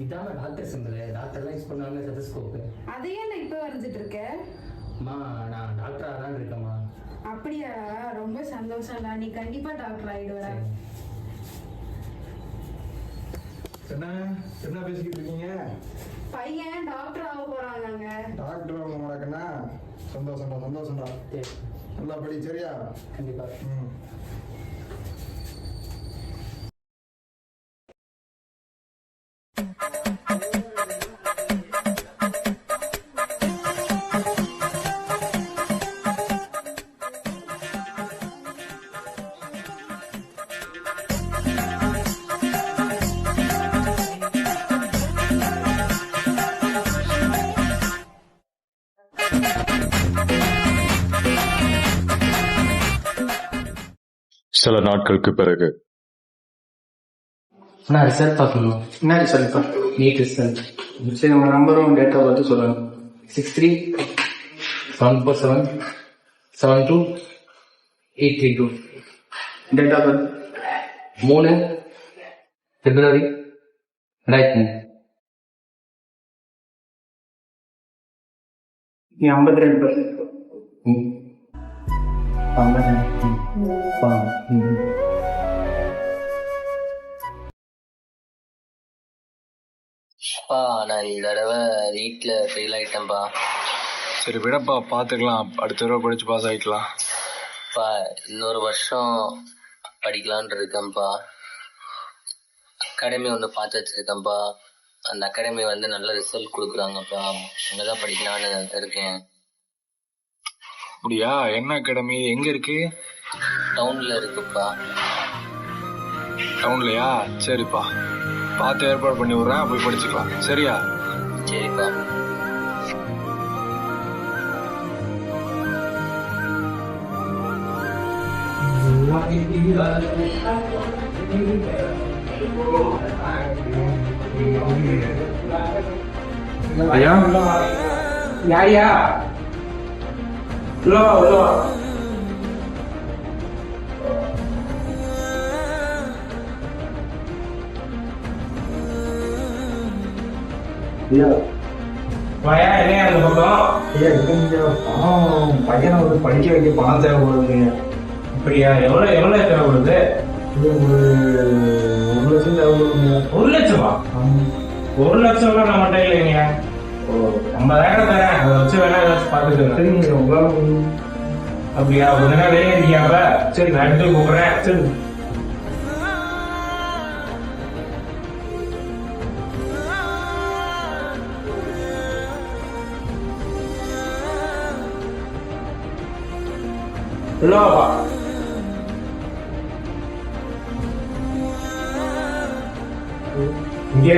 இதான doctor simple. டாக்டர்லாம் use பண்ணுவாங்க ஸ்டெத்தஸ்கோப். அதையே நான் இப்போ வரைஞ்சிட்டு இருக்கேன். அம்மா நான் டாக்டராக தான் இருக்கேம்மா. அப்படியா? ரொம்ப சந்தோஷம்டா. நீ கண்டிப்பா டாக்டர் ஆயிடுவ. என்ன பேசிக்கிட்டு இருக்கீங்க? பையன் டாக்டர் ஆக போறாங்க. டாக்டர் ஆக போறாங்கன்னா சந்தோஷம்டா. நல்லா படி, சரியா? கண்டிப்பா. சில நாட்களுக்கு பிறகு நான் ரிசல்ட் பார்க்கணும். என்ன ரிசல்ட்? NEET result. சரி, உங்கள் நம்பரும் டேட் ஆஃப் பர்த் சொல்லுங்கள். 63-747-72-832. Date of birth 3 February 2003. நீ 52. நான் இந்த தடவை வீட்டில் ஃபெயில் ஆகிட்டேன்ப்பா. சரி விடப்பா, பார்த்துக்கலாம். அடுத்த தடவை படிச்சு பாஸ் ஆகிக்கலாம். இன்னொரு வருஷம் படிக்கலான் இருக்கேன்ப்பா. அகாடமி ஒன்று பார்த்து வச்சுருக்கேன்ப்பா. அந்த அகாடமி நல்ல ரிசல்ட் கொடுக்குறாங்கப்பா. அங்கே தான் படிக்கலான்னு இருக்கேன். அப்படியா? என்ன அகாடமி? எங்க இருக்கு? டவுனில் இருக்குப்பா. டவுன்லையா? சரிப்பா, பார்த்து ஏற்பாடு பண்ணி விடுறேன், போய் படிச்சுக்கலாம். சரியா? சரிப்பா. ஐயா யாரியா? லோ பையா என்ன அந்த பக்கம்? பையனை படிக்க வைக்க பணம் தேவைப்படுதுங்க. அப்படியா? எவ்வளவு தேவைப்படுது? ஒரு 1 லட்சம் தேவைப்படுதுங்க. 1 லட்சமா? 1 லட்சம்லாம் நம்மகிட்ட இல்லைங்க. 50,000 தரேன், அதை வச்சு வேணா ஏதாச்சும் பார்த்துக்கிறேன். சரிங்க, உங்களால அப்படியா? கொஞ்ச நேரம் வெளியே இருக்கியாப்ப? சரி, நான் எடுத்து கூப்பிடுறேன். சரி. உள்ளவாப்பா. இங்க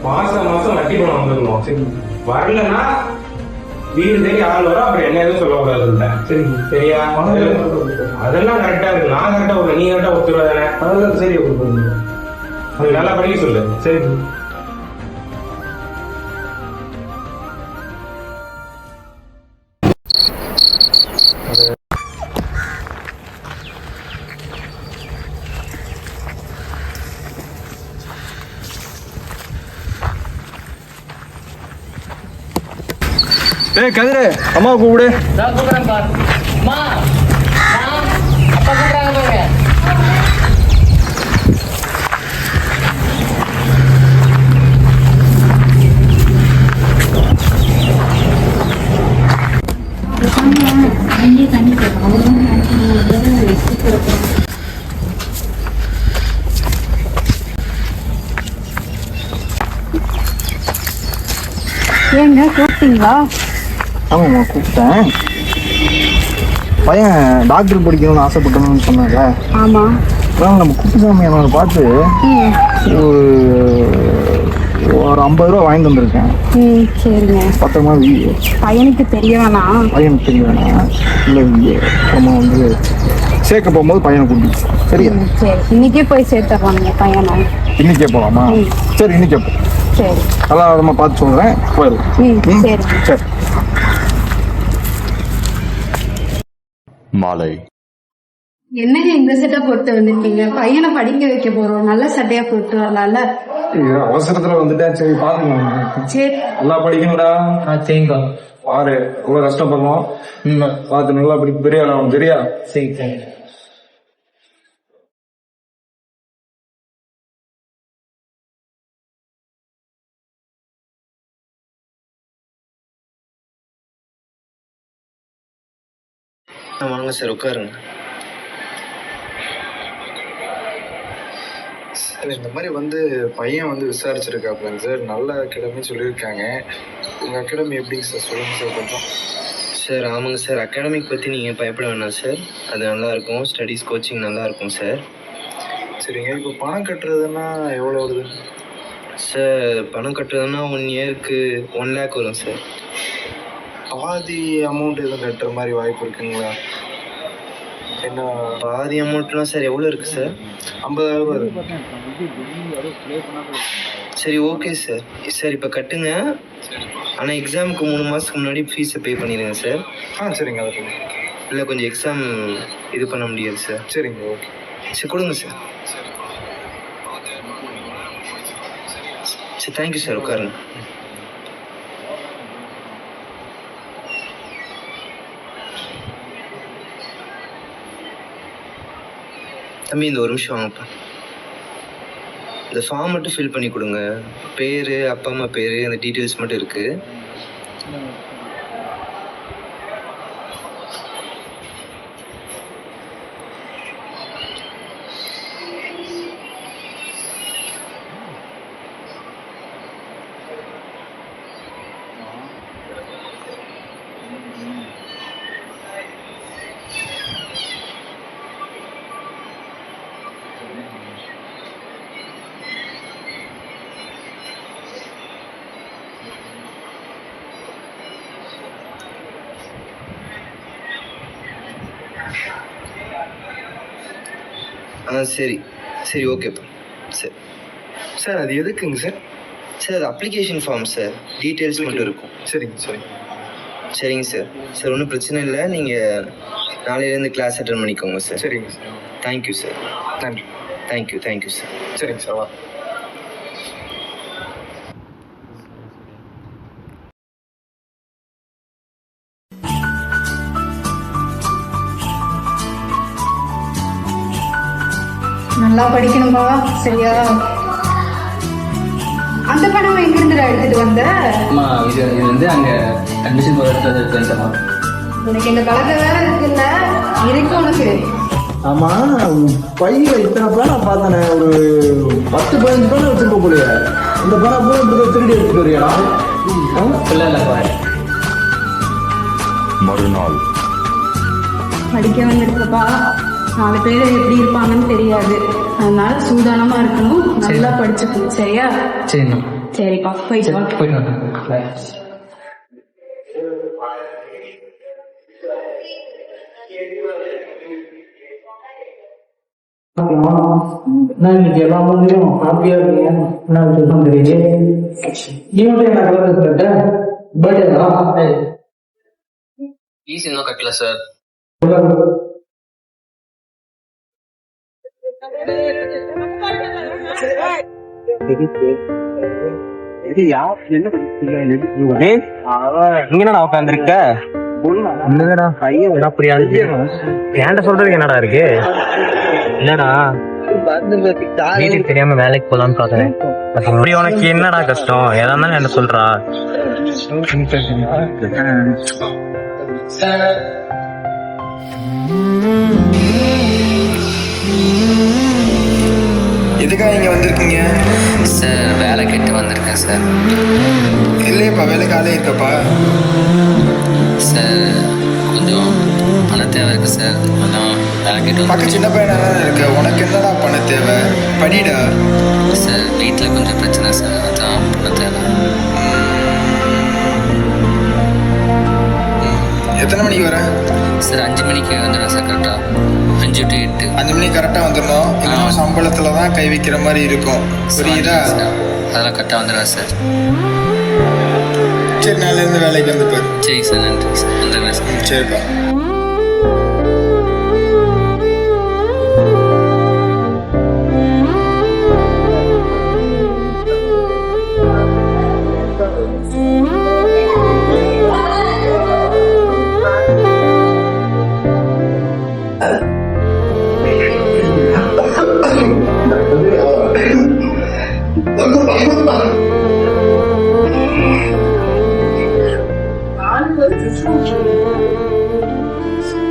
மாசம் வட்டி பணம் வந்துடணும். சரி, வரலன்னா வீடு தேடி ஆள் வரும். அப்புறம் என்ன எதுவும் சொல்லக்கூடாது. சரி, சரியா? அதெல்லாம் கரெக்டா இருக்கு. நான் கரெக்டா ஒரு நீ கரெக்டா ஒத்துருவா தானே? அதெல்லாம் சரி. அது நல்லா படிக்க சொல்லு. சரி. கதிரு, அம்மா கூப்பிடு. நான் கூப்பிடுறேன் பார். அம்மா, அப்பா கூப்பிடுறாங்க பாருங்க. ஏங்க கூப்பிட்டீங்களா? ஆமாம்மா, கூப்பிட்டேன். பையன் டாக்டர் படிக்கணும்னு ஆசைப்பட்டணும்னு சொன்னாங்க. ஆமா. அதான் நம்ம குப்புசாமி அவனை பார்த்து ஒரு 50 ரூபா வாங்கிட்டு வந்திருக்கேன். சரிங்க. பத்திரமா பையனுக்கு தெரிய வேணாம். பையனுக்கு தெரிய வேணாம். இல்லை, நம்ம சேர்க்க போகும்போது பையனை கூட்டி. சரியா? சரி, இன்னைக்கே போய் சேர்த்துறாங்க பையனை. இன்னைக்கே போகலாமா? சரி, இன்னைக்கே போ. சரி, நல்லா நம்ம பார்த்து சொல்றேன். போயிடும். சரி. சரி. மாலை. என்னங்க இந்த சட்டை போட்டு வந்திருக்கீங்க? பையனை படிக்க வைக்க போறோம், நல்ல சட்டையா போட்டு வரலாம்ல. ஐயோ, அவசரத்துல வந்துட்டேன். சரி பாத்துக்கலாம். சரி நல்லா படிக்கணும்டா. சரிங்கக்கா. பாரு எவ்வளவு கஷ்டப்படுறோம். பார்த்து நல்லா படி, பெரிய ஆளாகும். சரியா? சரி சரி. வாங்க சார் உட்காருங்க. சார் இந்த மாதிரி வந்து பையன் வந்து விசாரிச்சிருக்காப்லங்க சார். நல்ல அகாடமி சொல்லியிருக்காங்க. உங்கள் அகாடமி எப்படிங்க சார், சொல்லுங்கள் சார் கொஞ்சம். சார் ஆமாங்க சார், அகாடமிக் பற்றி நீங்கள் பயப்பட வேணாம் சார். அது நல்லாயிருக்கும், ஸ்டடீஸ் கோச்சிங் நல்லாயிருக்கும் சார். சரிங்க, இப்போ பணம் கட்டுறதுன்னா எவ்வளோ வருது சார்? பணம் கட்டுறதுன்னா 1 இயருக்கு 1 lakh வரும் சார். பாதி அமௌண்ட் எதுவும் கட்டுற மாதிரி வாய்ப்பு இருக்குங்களா? என்ன பாதி அமௌண்ட்லாம் சார் எவ்வளோ இருக்குது சார்? 50,000 வருது. சரி ஓகே சார். சார் இப்போ கட்டுங்க, ஆனால் எக்ஸாமுக்கு 3 மாதத்துக்கு முன்னாடி ஃபீஸை பே பண்ணிடுங்க சார். சரிங்க, அதை பண்ணுங்க. இல்லை கொஞ்சம் எக்ஸாம் இது பண்ண முடியாது சார். சரிங்க, ஓகே. சரி கொடுங்க சார். சரி தேங்க்யூ சார், உட்காருங்க. தம்பி இந்த ஒரு நிமிஷம் வாங்கப்பா. இந்த ஃபார்ம் மட்டும் ஃபில் பண்ணி கொடுங்க. பேர், அப்பா அம்மா பேர், அந்த டீட்டெயில்ஸ் மட்டும் இருக்குது. சரி சரி ஓகேப்பா. சரி சார் அது எதுக்குங்க சார்? சார் அது அப்ளிகேஷன் ஃபார்ம் சார், டீட்டெயில்ஸ் மட்டும் இருக்கும். சரிங்க சரிங்க. சரிங்க சார். சார் ஒன்றும் பிரச்சனை இல்லை, நீங்கள் நாளையிலேருந்து கிளாஸ் அட்டன் பண்ணிக்கோங்க சார். சரிங்க சார். Thank you sir. நன்றி. Thank you sir. சரிங்க சார், வா. நல்லா படிக்கணுமா? சரியா? அந்த பணம் எங்கிருந்து எடுத்துட்டு வந்த? அம்மா இது வந்து அங்கே அட்மிஷன் போகிறதுமா. உனக்கு இந்த பழக்கம் வேற இருக்குல்ல, இருக்கு உனக்கு. ஆமா, பையில இத்தனை பேனா பார்த்தானே, ஒரு 10-15 பேனா வச்சிருக்க போலியா? இந்த பேனா போய் இப்படி திருடி எடுத்துட்டு வரியா? இல்லைப்பா. மறுநாள் படிக்க வந்திருக்கப்பா, 4 பேர் எப்படி இருப்பாங்கன்னு தெரியாது. அதனால சூதானமா இருக்கணும், நல்லா படிச்சுக்கணும். சரியா? சரிண்ணா. சரிப்பா, போயிட்டு வா. போயிட்டு வாங்க. பாய். இன்னைக்கு எல்லா மூலையும் ஹாப்பியா இருக்கீங்க. என்ன விஷயம் தெரியுது? ஈவெண்ட் என்ன கலர் கட்ட பர்த்டேவா? ஃபீஸ் இன்னும் கட்டல சார். என்னடா உட்காந்துருக்க? என்னடா பையன் புரியாது. ஏன்டா சொல்றது என்னடா இருக்கு? என்னடா வீட்டுக்கு தெரியாம வேலைக்கு போலான்னு பாக்குறேன். அப்படி உனக்கு என்னடா கஷ்டம்? ஏதா இருந்தாலும் என்ன சொல்றா? எதுக்காக இங்கே வந்திருக்கீங்க? சார் வேலை கேட்டு வந்திருக்கேன் சார். இல்லையப்பா, வேலைக்கு ஆளே இருக்கப்பா. சார் கொஞ்சம் பண தேவை இருக்கு சார். கொஞ்சம் வேலை கேட்டு பக்கம் சின்ன பையனா தானே இருக்க, உனக்கு என்னடா பண்ண தேவை? படிடா. சார் வீட்டில் கொஞ்சம் பிரச்சனை சார், அதான் பண்ண தேவை. எத்தனை மணிக்கு வர? சார் 5 மணிக்கு வந்துடுறேன் சார். கரெக்டாக 5 to 8. 5 மணிக்கு கரெக்டாக வந்துடணும். இன்னும் சம்பளத்தில் தான் கை வைக்கிற மாதிரி இருக்கும், புரியுதா? அதெல்லாம் கரெக்டாக வந்துடுறேன் சார். சரி, நாளிலேருந்து வேலைக்கு வந்துப்பாரு. சரி சார், நன்றி சார். வந்துடுறேன் சார். சரிப்பா.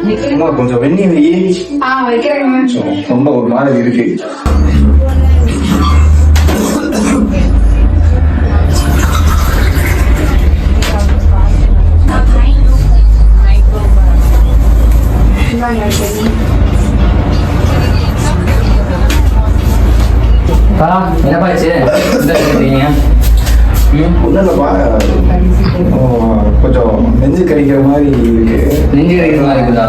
அம்மா, கொஞ்சம் வெந்நி வை. வைக்கிறேங்க. ரொம்ப ஒரு மாதிரி இருக்கு. என்னப்பாச்சு இருக்கீங்க? ஒன்றும் இல்லைப்பா, கொஞ்சம் நெஞ்சு கறிக்கிற மாதிரி இருக்கு. நெஞ்சு கறிக்கிற மாதிரி இருக்குதா?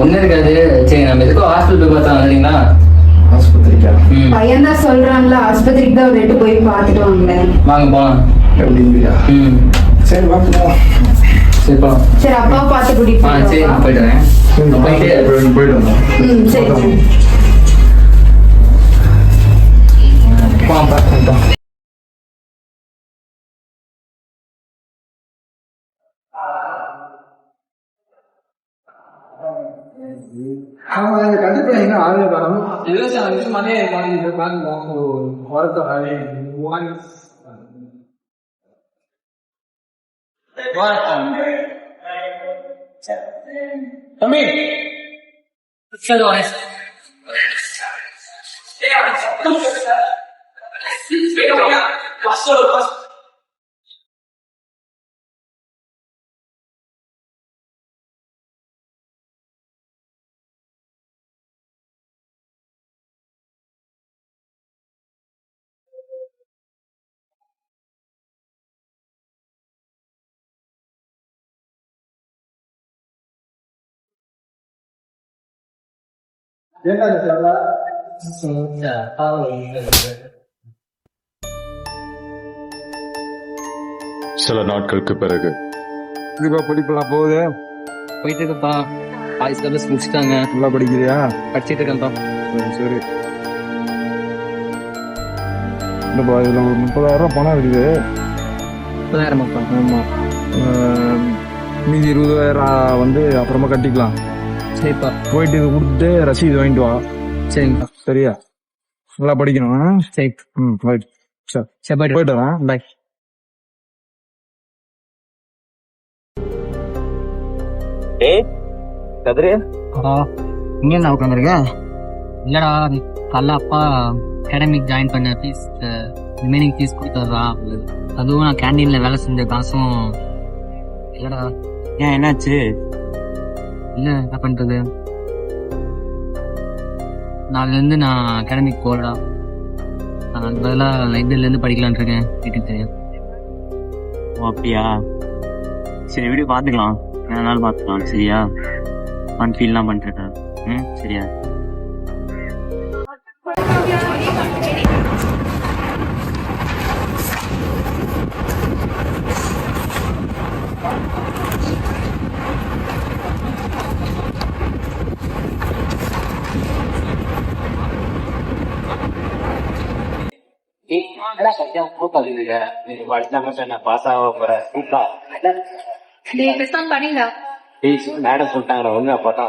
ஒன்றும் இருக்காது. சரி, நம்ம எதுக்கும் ஹாஸ்பிட்டல் போய் பார்த்தா வந்துட்டீங்களா? ஆஸ்பத்திரிக்கா? பையன் தான் சொல்றான்ல, ஆஸ்பத்திரிக்கு தான் ஒரு போய் பார்த்துட்டு வாங்களேன். வாங்க போகலாம். எப்படிங்களா? சரி வா போவோம். சரி போகலாம். சரி, அப்பாவை பார்த்து கூட்டிட்டு சரி நான் போயிட்டு போயிட்டுறேன். போயிட்டு வந்தோம். சரி. போகலாம். ஆமா, கண்டிப்பா எங்க ஆளுங்க காணும். தம்பி சரி வாங்க. சில நாட்களுக்கு பிறகு இதுப்பா படிப்பெல்லாம் போகுது. போயிட்டு இருக்கப்பா. பாய்ஸ் கலர்ஸ் முடிச்சுட்டாங்க. நல்லா படிக்கிறியா? படிச்சுட்டு இருக்கேன்ப்பா. சரி. இல்லப்பா, இதுல ஒரு 30,000 பணம் இருக்குது. 30,000 ஆமா. மீதி 20,000 வந்து அப்புறமா கட்டிக்கலாம். சரிப்பா. போயிட்டு இது கொடுத்துட்டு ரசீது வாங்கிட்டு வா. சரிங்கப்பா. சரியா? நல்லா படிக்கணும். சரி. ரைட். சரி, சரி போயிட்டு வரேன். பாய். கதிரு, இங்க என்ன உட்காந்துருக்க? இல்லடா, காலைல அப்பா அகாடமிக் ஜாயின் பண்ண ஃபீஸ் ரிமைனிங் ஃபீஸ் கொடுத்துட்றா. அதுவும் நான் கேண்டீன்ல வேலை செஞ்ச காசும் இல்லடா. ஏன் என்னாச்சு? இல்ல, என்ன பண்றது, நாளிலேருந்து நான் அகாடமிக் போகலடா. நான் பதிலாக லைப்ரரியில இருந்து படிக்கலான் இருக்கேன். வீட்டுக்கு தெரியும். ஓ அப்படியா? சரி வீடியோ பார்த்துக்கலாம், வேணாலும் பார்த்துக்கலாம். சரியா? ஃபன் ஃபீல்லாம் பண்ணுறேன். சரியா? மேடம் சொல்லிட்டாங்க ஒழுங்கா பார்த்தா.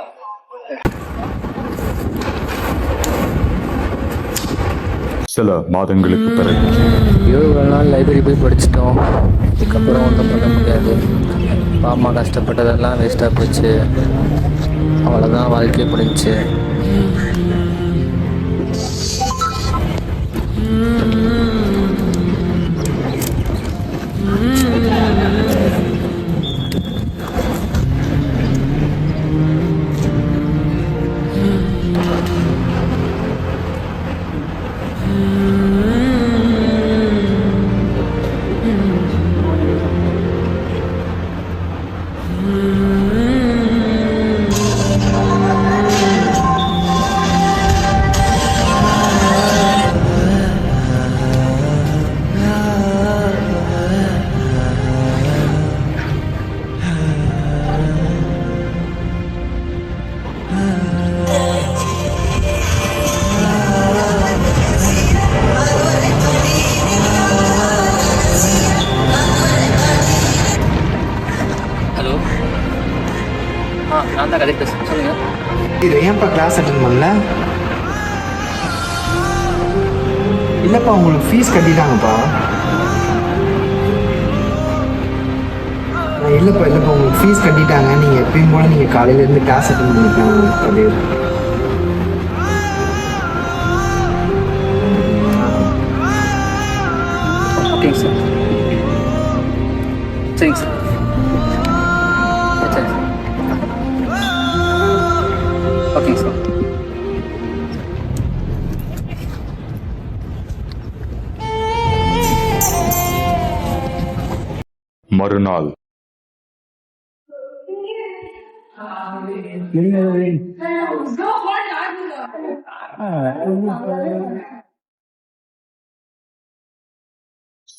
சில மாதங்களுக்கு பிறகு இவ்வளோ நாள் லைப்ரரி போய் படிச்சிட்டோம். இதுக்கப்புறம் ஒன்றும் பண்ண முடியாது. அப்பா அம்மா கஷ்டப்பட்டதெல்லாம் வேஸ்ட்டாக போச்சு. அவ்வளோதான், வாழ்க்கை முடிஞ்சுச்சு. நான் தான் கரெக்ட் சொல்லுங்க. இது ஏன்ப்பா கிளாஸ் அட்டன் பண்ணல? இல்லைப்பா, உங்களுக்கு ஃபீஸ் கட்டிட்டாங்கப்பா. நான் இல்லைப்பா உங்களுக்கு ஃபீஸ் கட்டிட்டாங்க. நீங்கள் எப்பயும் போல நீங்கள் காலையிலேருந்து கிளாஸ் அட்டன் பண்ணிக்கலாம். அது ஓகேங்க சார். சரிங்க சார். சரி. ஓகேங்க சார். மறுநாள்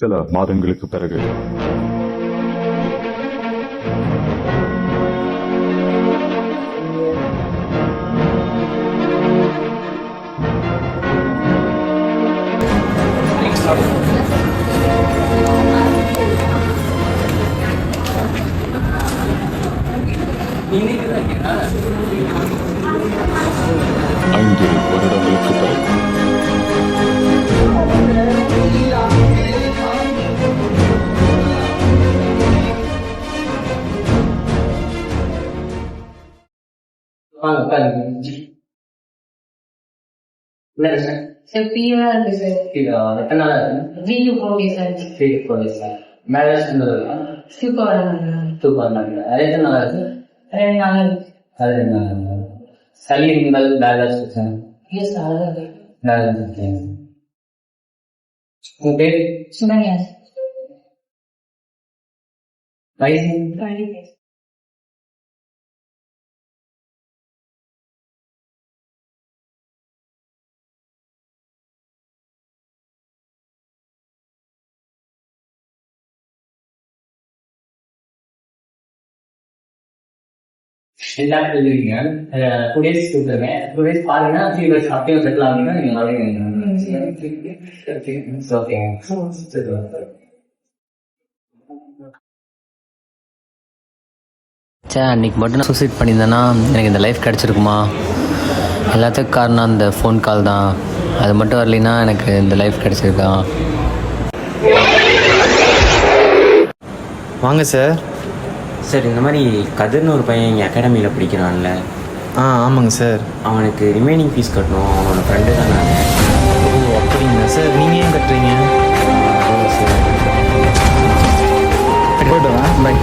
சில மாதங்களுக்கு பிறகு ஐந்து வருடங்களுக்கு பிறகு வாங்க உட்காருங்க. என்ன சார்? சார் ஃபீவரா இருக்கு சார். எத்தனை நாளா இருக்கு? 3 to 4 days ஆச்சு. 3 to 4 days. மேலே இருந்ததுங்களா? தூக்கம் வராங்க. தூக்கம் வந்தாங்க. அது எத்தனை நாளா இருக்கு? 2 நாள் இருக்கு. அது 2 நாள். சளி இருமல் வேலை பிரச்சனை? இல்லை சார், அதான் வேலை பிரச்சனை. உங்க பேர்? சுகன்யா. வயசு? 20 days. எல்லாரும் எழுதுவீங்க. 2 days கொடுத்துருங்க. 2 days பாருங்கன்னா ஃபீவர் அப்படியே செட்டில் ஆகுங்க. நீங்க அன்னைக்கு மட்டும் நான் சூசைட் பண்ணியிருந்தேன்னா எனக்கு இந்த லைஃப் கிடச்சிருக்குமா? எல்லாத்துக்கும் காரணம் அந்த ஃபோன் கால் தான். அது மட்டும் வரலைன்னா எனக்கு இந்த லைஃப் கிடச்சிருக்கா? வாங்க சார். சார், இந்த மாதிரி கதிர்னு ஒரு பையன் இங்கே அகாடமியில் படிக்கிறான்ல? ஆமாங்க சார். அவனுக்கு ரிமைனிங் ஃபீஸ் கட்டணும். அவனோட ஃப்ரெண்டு தான் நான். ஓ அப்படிங்களா சார். நீங்கள் ஏன் கட்டுறீங்க? சார் போய்ட்டு வா. பை.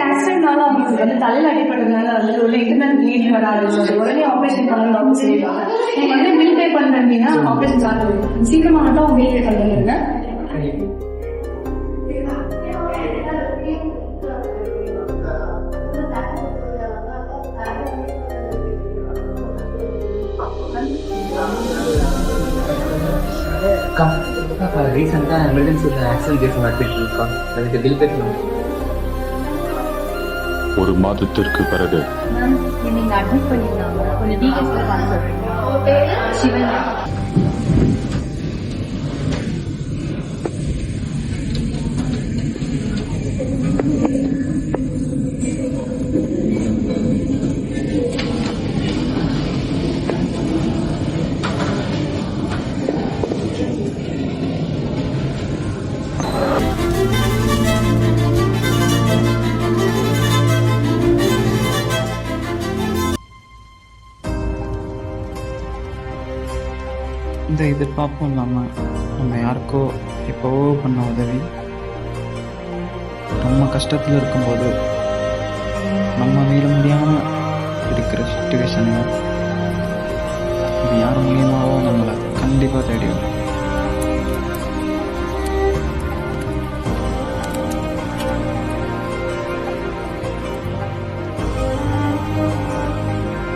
ஆக்சிடென்ட்னால அவங்களுக்கு வந்து தலையில் அடிப்பட்டதுனால வந்து உள்ள இன்டர்னல் ப்ளீடிங் வர ஆரம்பிச்சு. உடனே ஆப்ரேஷன் பண்ணணும் சொல்லிட்டாங்க. நீங்க வந்து பில் பே பண்றீங்கன்னா ஆப்ரேஷன் சார்ஜ் சீக்கிரமா வந்து அவங்க பில் பே பண்ணிடுங்க. ரீசெண்டா எமர்ஜென்சி ஆக்சிடென்ட் கேஸ் அட்மிட் இருக்கோம். அதுக்கு பில் பே பண்ணணும். ஒரு மாதத்திற்கு பிறகு நீங்க அட்மிட் பண்ணிருந்தாங்க. கொஞ்சம் டீடைல்ஸ்ல பார்த்து சொல்றீங்க. சிவன். இந்த எதிர்பார்ப்பும் இல்லாமல் நம்ம யாருக்கோ எப்போவோ பண்ண உதவி நம்ம கஷ்டத்தில் இருக்கும்போது நம்ம மீள முடியாமல் இருக்கிற சுச்சுவேஷனில் இது யார் மூலியமாவோ நம்மளை கண்டிப்பாக தேடி வரும்.